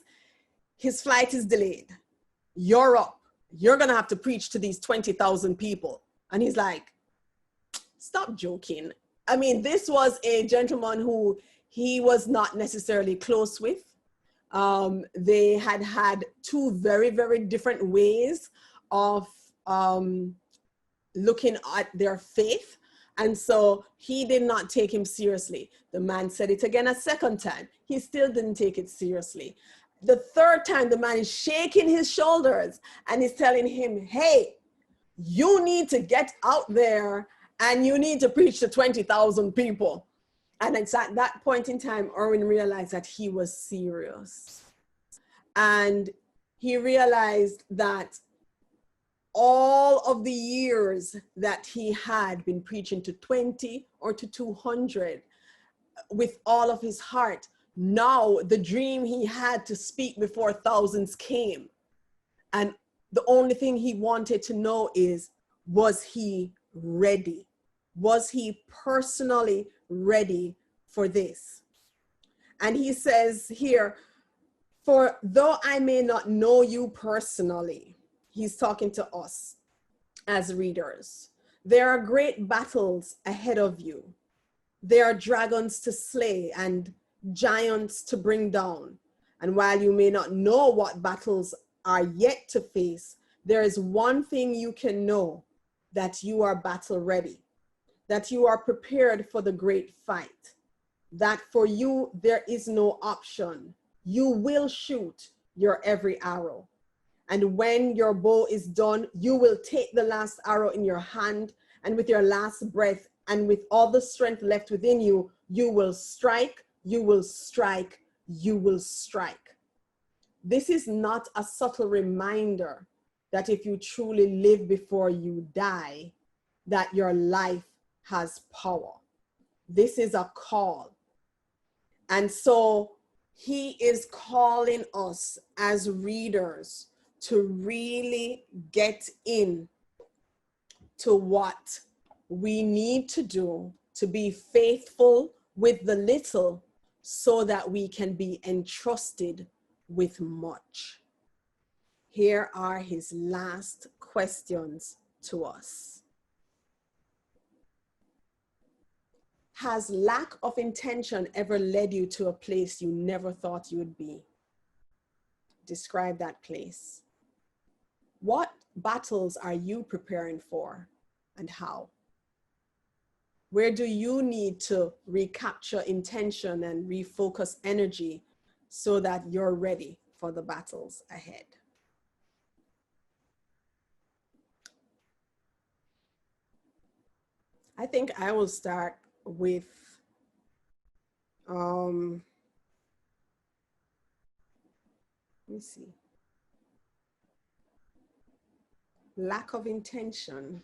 S5: his flight is delayed. You're up. You're going to have to preach to these 20,000 people. And he's like, stop joking. I mean, this was a gentleman who he was not necessarily close with. They had two very, very different ways of looking at their faith. And so he did not take him seriously. The man said it again a second time. He still didn't take it seriously. The third time, the man is shaking his shoulders and is telling him, hey, you need to get out there and you need to preach to 20,000 people. And it's at that point in time, Erwin realized that he was serious. And he realized that all of the years that he had been preaching to 20 or to 200 with all of his heart, now the dream he had to speak before thousands came. And the only thing he wanted to know is, was he ready? Was he personally ready for this? And he says here, for though I may not know you personally, he's talking to us as readers, there are great battles ahead of you. There are dragons to slay and giants to bring down. And while you may not know what battles are yet to face, there is one thing you can know, that you are battle ready, that you are prepared for the great fight, that for you there is no option. you will shoot your every arrow. And when your bow is done, you will take the last arrow in your hand, and with your last breath and with all the strength left within you, you will strike, you will strike, you will strike. This is not a subtle reminder that if you truly live before you die, that your life has power. This is a call. And so he is calling us as readers to really get in to what we need to do to be faithful with the little so that we can be entrusted with much. Here are his last questions to us. Has lack of intention ever led you to a place you never thought you would be? Describe that place. What battles are you preparing for and how? Where do you need to recapture intention and refocus energy so that you're ready for the battles ahead? I think I will start with let me see. Lack of intention.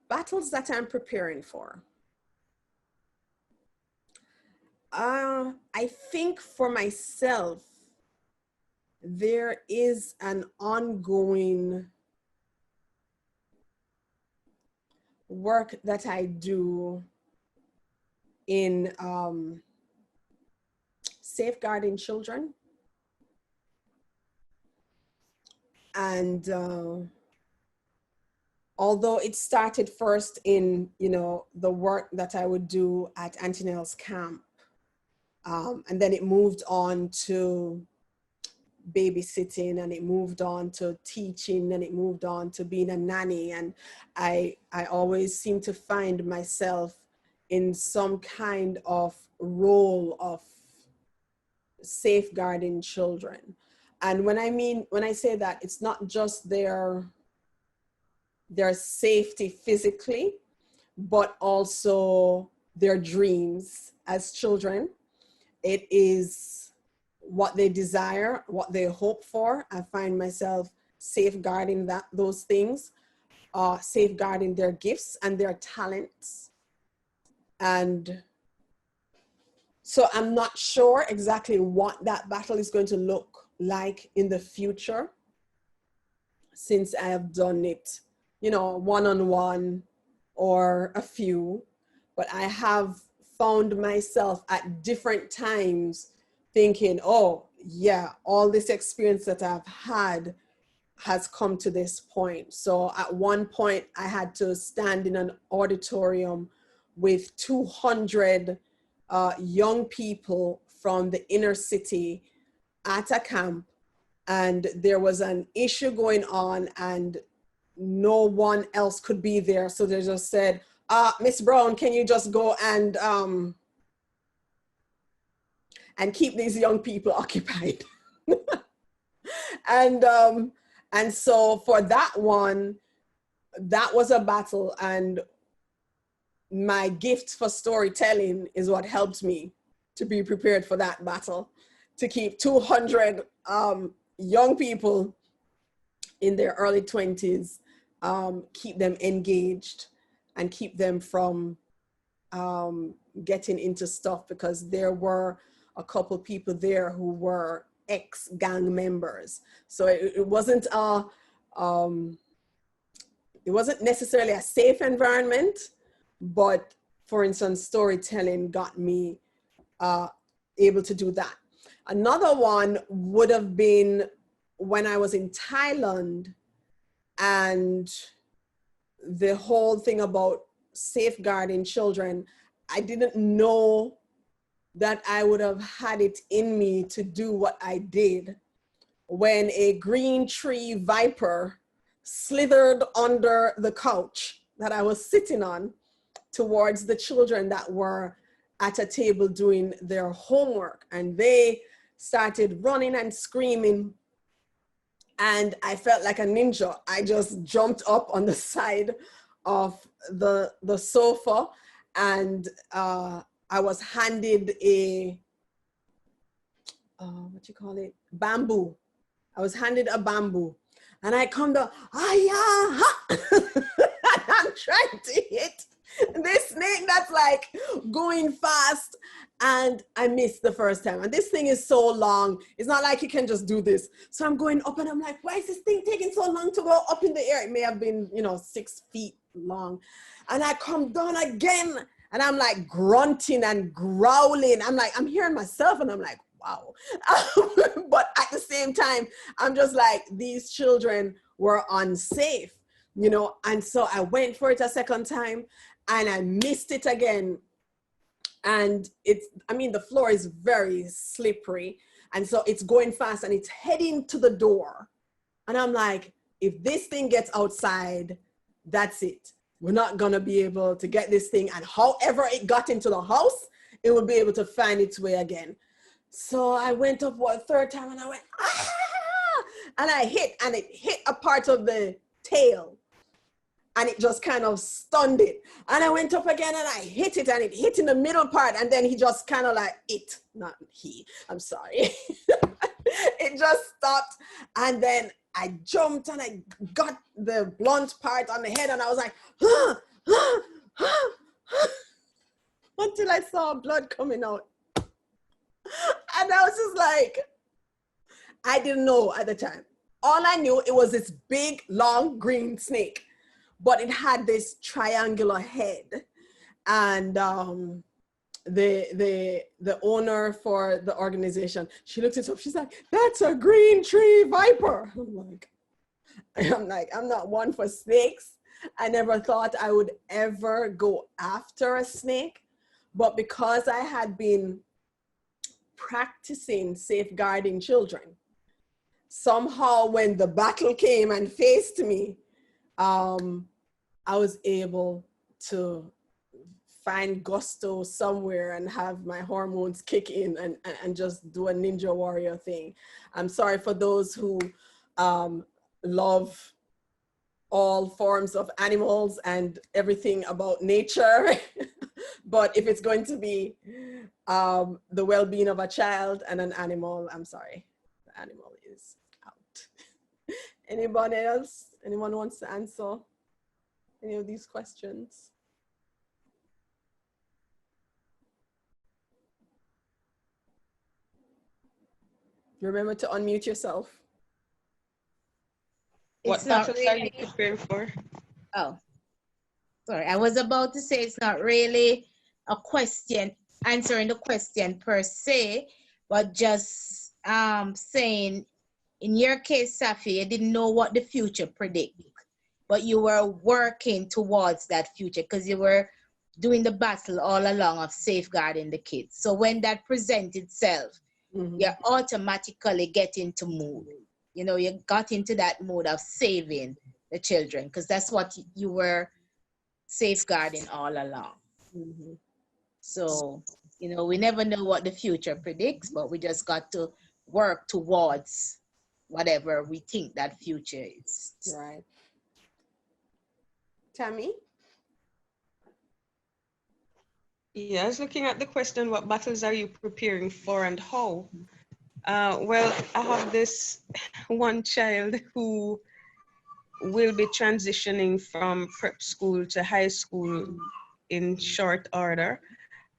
S5: Battles that I'm preparing for. I think for myself, there is an ongoing work that I do in safeguarding children. And although it started first in, the work that I would do at Antinel's camp, and then it moved on to babysitting, and it moved on to teaching, and it moved on to being a nanny. And I always seem to find myself in some kind of role of safeguarding children. And when I say that, it's not just their safety physically, but also their dreams as children. It is what they desire, what they hope for. I find myself safeguarding those things, safeguarding their gifts and their talents. And so I'm not sure exactly what that battle is going to look like in the future, since I have done it, one-on-one or a few, but I have found myself at different times thinking, oh yeah, all this experience that I've had has come to this point. So at one point I had to stand in an auditorium with 200 young people from the inner city at a camp, and there was an issue going on and no one else could be there. So they just said, Miss Brown, can you just go and keep these young people occupied? And so for that one, that was a battle, and my gift for storytelling is what helped me to be prepared for that battle, to keep 200 young people in their early 20s, keep them engaged and keep them from getting into stuff, because there were a couple people there who were ex-gang members. So it wasn't necessarily a safe environment, but for instance, storytelling got me able to do that. Another one would have been when I was in Thailand, and the whole thing about safeguarding children, I didn't know that I would have had it in me to do what I did when a green tree viper slithered under the couch that I was sitting on towards the children that were at a table doing their homework, and they started running and screaming, and I felt like a ninja. I just jumped up on the side of the sofa, and I was handed a what you call it, bamboo. I was handed a bamboo, and I come down, and I'm trying to hit this snake that's like going fast, and I missed the first time. And this thing is so long, it's not like you can just do this. So I'm going up, and I'm like, why is this thing taking so long to go up in the air? It may have been, 6 feet long. And I come down again, and I'm like grunting and growling. I'm hearing myself, and I'm like, wow. But at the same time, I'm just like, these children were unsafe, and so I went for it a second time, and I missed it again. And the floor is very slippery, and so it's going fast, and it's heading to the door. And I'm like, if this thing gets outside, that's it. We're not gonna be able to get this thing, and however it got into the house, it will be able to find its way again. So I went up a third time, and I went, ah! And it hit a part of the tail, and it just kind of stunned it. And I went up again, and I hit it, and it hit in the middle part, and then he just kind of like, I'm sorry. It just stopped, and then I jumped, and I got the blunt part on the head, and I was like, until I saw blood coming out. And I was just like, I didn't know at the time. All I knew, it was this big, long, green snake, but it had this triangular head. And the owner for the organization, she looked it up. She's like, that's a green tree viper. I'm like, I'm not one for snakes. I never thought I would ever go after a snake, but because I had been practicing safeguarding children, somehow when the battle came and faced me, I was able to find gusto somewhere and have my hormones kick in and just do a ninja warrior thing. I'm sorry for those who love all forms of animals and everything about nature. But if it's going to be the well-being of a child and an animal, I'm sorry, the animal is out. Anybody else? Anyone wants to answer any of these questions? Remember to unmute yourself.
S7: What battles are you preparing for?
S2: Oh, sorry. I was about to say it's not really a question, answering the question per se, but just saying, in your case, Safi, you didn't know what the future predicted, but you were working towards that future because you were doing the battle all along of safeguarding the kids. So when that presents itself, you automatically get into mood. You got into that mood of saving the children because that's what you were safeguarding all along. So, we never know what the future predicts, but we just got to work towards whatever we think that future is.
S5: Right. Tammy?
S7: Yeah, I was looking at the question, what battles are you preparing for and how? Well, I have this one child who will be transitioning from prep school to high school in short order.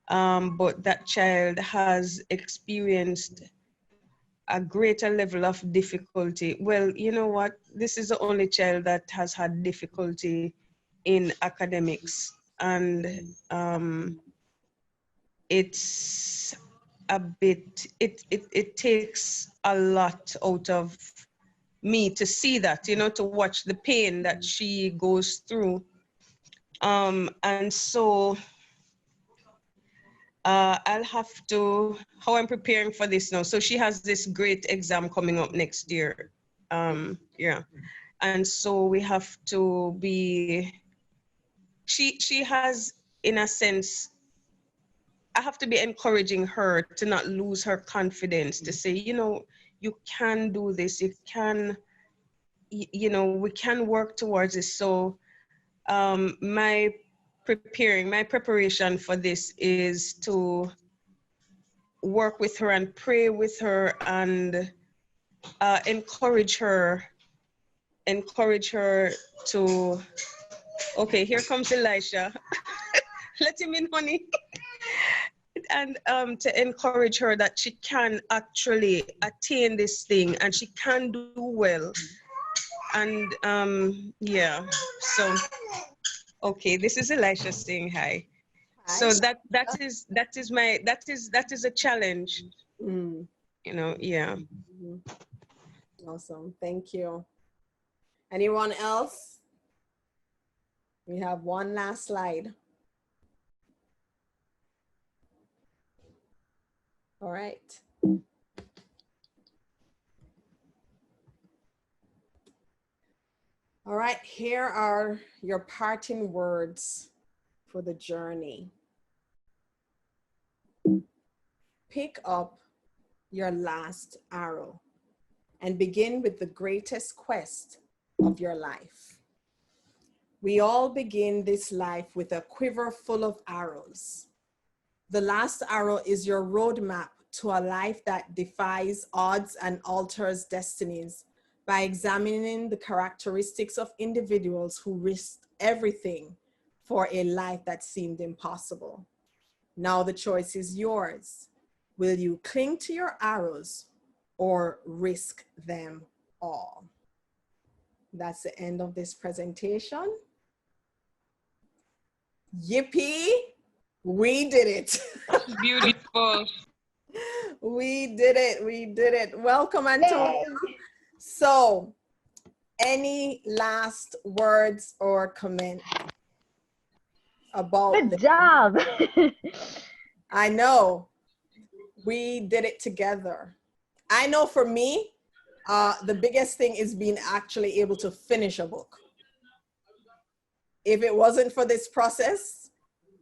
S7: But that child has experienced a greater level of difficulty. Well, you know what? This is the only child that has had difficulty in academics. And it's a bit, it takes a lot out of me to see that, to watch the pain that she goes through. And so I'll have to, how I'm preparing for this now. So she has this great exam coming up next year. Yeah. And so we have to be, she has in a sense, I have to be encouraging her to not lose her confidence, to say, you know, you can do this, you can, you know, we can work towards this. So my preparation for this is to work with her and pray with her and encourage her to, okay, here comes Elisha. Let him in, honey. And to encourage her that she can actually attain this thing and she can do well. And yeah, so okay, this is Elisha saying hi. So that is a challenge.
S5: Mm.
S7: You know, yeah.
S5: Awesome, thank you. Anyone else? We have one last slide. All right. All right, here are your parting words for the journey. Pick up your last arrow and begin with the greatest quest of your life. We all begin this life with a quiver full of arrows. The last arrow is your roadmap to a life that defies odds and alters destinies by examining the characteristics of individuals who risked everything for a life that seemed impossible. Now the choice is yours. Will you cling to your arrows or risk them all? That's the end of this presentation. Yippee! We did it.
S7: Beautiful.
S5: We did it. We did it. Welcome, Antonio. So, any last words or comment about
S6: Good job.
S5: I know we did it together. I know for me, the biggest thing is being actually able to finish a book. If it wasn't for this process,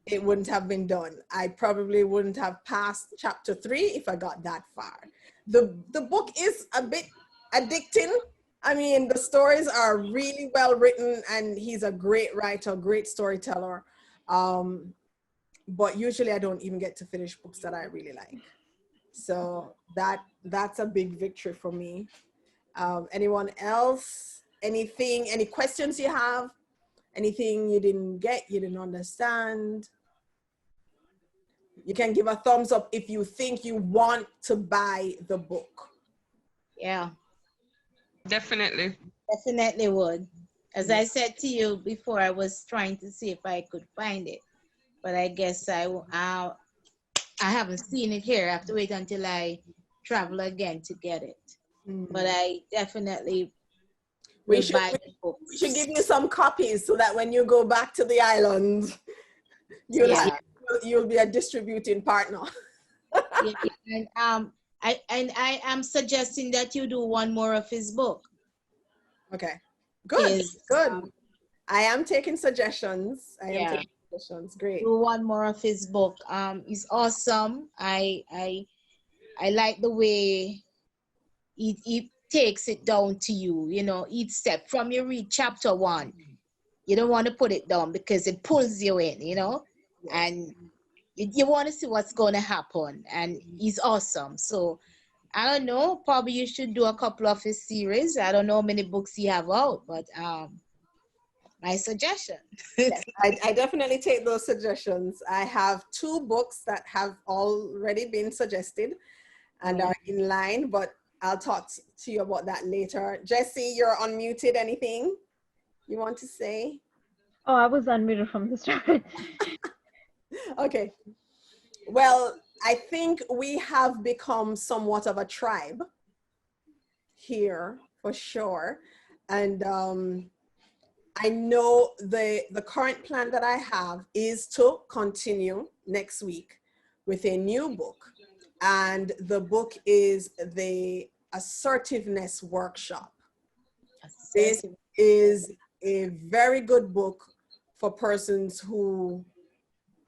S5: it wouldn't have been done. I probably wouldn't have passed chapter 3 if I got that far. The book is a bit addicting. I mean, the stories are really well written and he's a great writer, great storyteller. But usually I don't even get to finish books that I really like. So that's a big victory for me. Anyone else? Anything, any questions you have? Anything you didn't get, you didn't understand? You can give a thumbs up if you think you want to buy the book.
S2: Yeah.
S7: Definitely.
S2: Definitely would. As I said to you before, I was trying to see if I could find it, but I guess I haven't seen it here. I have to wait until I travel again to get it. But I definitely will buy the books.
S5: We should give you some copies so that when you go back to the island, you'll be a distributing partner.
S2: And I am suggesting that you do one more of his book.
S5: Okay, good, good. I am taking suggestions. I am taking suggestions. Great.
S2: Do one more of his book. It's awesome. I like the way it takes it down to you. You know, each step from you read chapter 1, you don't want to put it down because it pulls you in. You know, and you want to see what's going to happen. And he's awesome. So I don't know. Probably you should do a couple of his series. I don't know how many books he have out, but my suggestion.
S5: Yes, I definitely take those suggestions. I have 2 books that have already been suggested and are in line, but I'll talk to you about that later. Jessie, you're unmuted. Anything you want to say?
S6: Oh, I was unmuted from the start.
S5: Okay. Well, I think we have become somewhat of a tribe here for sure. And I know the current plan that I have is to continue next week with a new book. And the book is the Assertiveness Workshop. This is a very good book for persons who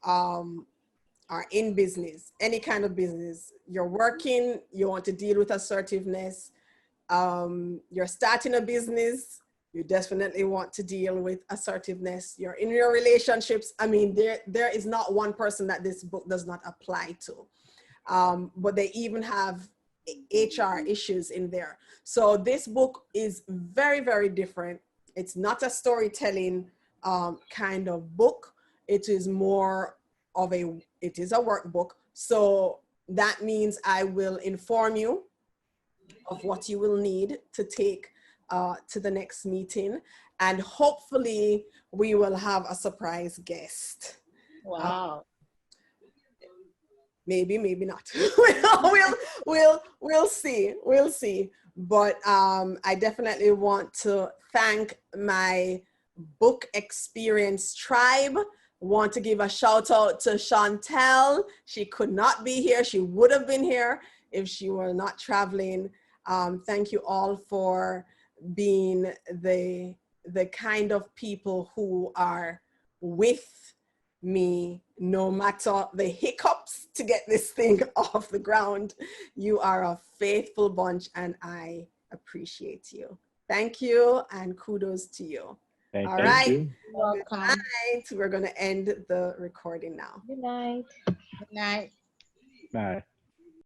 S5: are in business, any kind of business, you're working, you want to deal with assertiveness, you're starting a business, you definitely want to deal with assertiveness. You're in your relationships. I mean, there is not one person that this book does not apply to. But they even have HR issues in there. So this book is very, very different. It's not a storytelling kind of book. It is more of it is a workbook. So that means I will inform you of what you will need to take to the next meeting. And hopefully we will have a surprise guest.
S2: Wow.
S5: Maybe not. we'll see. We'll see. But I definitely want to thank my book experience tribe. Want to give a shout out to Chantel. She could not be here. She would have been here if she were not traveling. Thank you all for being the kind of people who are with me no matter the hiccups to get this thing off the ground. You are a faithful bunch and I appreciate you. Thank you and kudos to you. All right.
S3: You.
S2: Welcome.
S5: Good night. We're going to end the recording now.
S6: Good night.
S2: Good night.
S3: Bye.